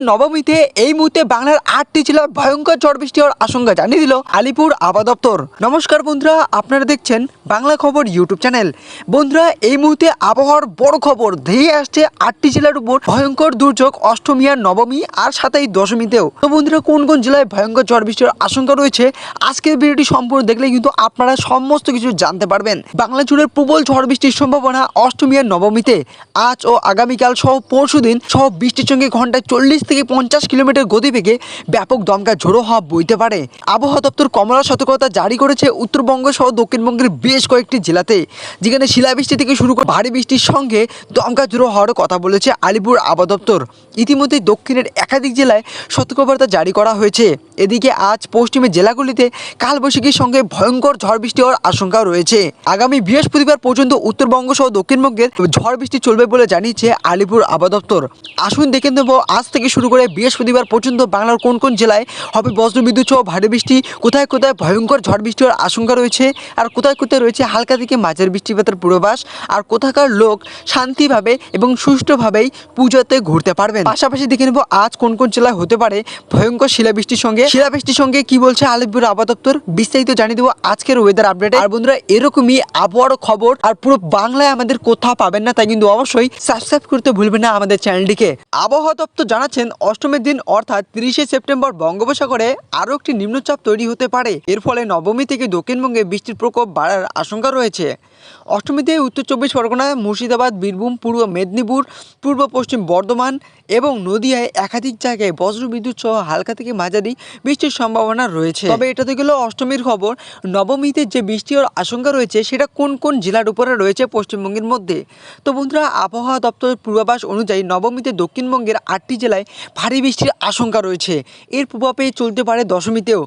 নবমীতে এই মুহূর্তে বাংলার ৮টি জেলায় ভয়ঙ্কর ঝড় বৃষ্টি হওয়ার আশঙ্কা জানিয়ে দিল আলিপুর আবহাওয়া দপ্তর। নমস্কার বন্ধুরা, আপনারা দেখছেন বাংলা খবর ইউটিউব চ্যানেল। বন্ধুরা, এই মুহূর্তে আবহাওয়ার বড় খবর ধেয়ে আসছে ৮টি জেলার উপর ভয়ঙ্কর দুর্যোগ অষ্টমী আর নবমী আর সাথেই দশমীতেও। তো বন্ধুরা, কোন কোন জেলায় ভয়ঙ্কর ঝড় বৃষ্টির আশঙ্কা রয়েছে আজকের ভিডিওটি সম্পূর্ণ দেখলে কিন্তু আপনারা সমস্ত কিছু জানতে পারবেন। বাংলা জুড়ে প্রবল ঝড় বৃষ্টির সম্ভাবনা অষ্টমী আর নবমীতে। আজ ও আগামীকাল সহ পরশুদিন সহ বৃষ্টির সঙ্গে ঘন্টায় 40 থেকে 50 কিলোমিটার গতিবেগে ব্যাপক দমকা ঝোড়ো হাওয়া বইতে পারে। আবহাওয়া দপ্তর কমলা সতর্কতা জারি করেছে উত্তরবঙ্গ সহ দক্ষিণবঙ্গের বেশ কয়েকটি জেলাতে, যেখানে শিলাবৃষ্টি থেকে শুরু করে ভারী বৃষ্টির সঙ্গে দমকা ঝোড়ো হওয়ার কথা বলেছে আলিপুর আবহাওয়া দপ্তর। ইতিমধ্যে দক্ষিণের একাধিক জেলায় সতর্কবার্তা জারি করা হয়েছে। এদিকে আজ পশ্চিমের জেলাগুলিতে কালবৈশাখীর সঙ্গে ভয়ঙ্কর ঝড় বৃষ্টি হওয়ার আশঙ্কা রয়েছে। আগামী বৃহস্পতিবার পর্যন্ত উত্তরবঙ্গ সহ দক্ষিণবঙ্গের ঝড় বৃষ্টি চলবে বলে জানিয়েছে আলিপুর আবহাওয়া দপ্তর। আসুন দেখে নেব আজ থেকে শুরু করে বৃহস্পতিবার পর্যন্ত বাংলার কোন কোন জেলায় হবে বজ্রবিদ্যুৎ সহ ভারী বৃষ্টি, কোথায় কোথায় ভয়ঙ্কর ঝড় বৃষ্টি হওয়ার আশঙ্কা রয়েছে, আর কোথায় কোথায় রয়েছে হালকা থেকে মাঝারি বৃষ্টিপাতের পূর্বাভাস, আর কোথাকার লোক শান্তিভাবে এবং সুষ্ঠুভাবেই পুজোতে ঘুরতে পারবেন। পাশাপাশি দেখে নেব আজ কোন কোন জেলায় হতে পারে ভয়ঙ্কর শিলাবৃষ্টির সঙ্গে কি বলছে আলিপুর আবহাওয়া দপ্তর, বিস্তারিত জানিয়ে দেবো আজকের ওয়েদার আপডেটে। আর বন্ধুরা, এরকমই আবহাওয়ার খবর আর পুরো বাংলায় আমাদের কোথাও পাবেন না, তাই কিন্তু অবশ্যই সাবস্ক্রাইব করতে ভুলবেন না আমাদের চ্যানেলটিকে। আবহাওয়া দপ্তর জানাচ্ছেন অষ্টমীর দিন অর্থাৎ 30শে সেপ্টেম্বর বঙ্গোপসাগরে আরও একটি নিম্নচাপ তৈরি হতে পারে। এর ফলে নবমী থেকে দক্ষিণবঙ্গে বৃষ্টির প্রকোপ বাড়ার আশঙ্কা রয়েছে। অষ্টমীতে উত্তর চব্বিশ পরগনা, মুর্শিদাবাদ, বীরভূম, পূর্ব মেদিনীপুর, পূর্ব পশ্চিম বর্ধমান এবং নদিয়ায় একাধিক জায়গায় বজ্রবিদ্যুৎ সহ হালকা থেকে মাঝারি বৃষ্টির সম্ভাবনা রয়েছে। তবে এটা তো গেল অষ্টমীর খবর। নবমীতে যে বৃষ্টি হওয়ার আশঙ্কা রয়েছে সেটা কোন কোন জেলার উপরে রয়েছে পশ্চিমবঙ্গের মধ্যে। তো বন্ধুরা, আবহাওয়া দপ্তরের পূর্বাভাস অনুযায়ী নবমীতে দক্ষিণবঙ্গের 8টি জেলায় ভারী বৃষ্টির আশঙ্কা রয়েছে। এর প্রভাবে চলতে পারে দশমীতেও।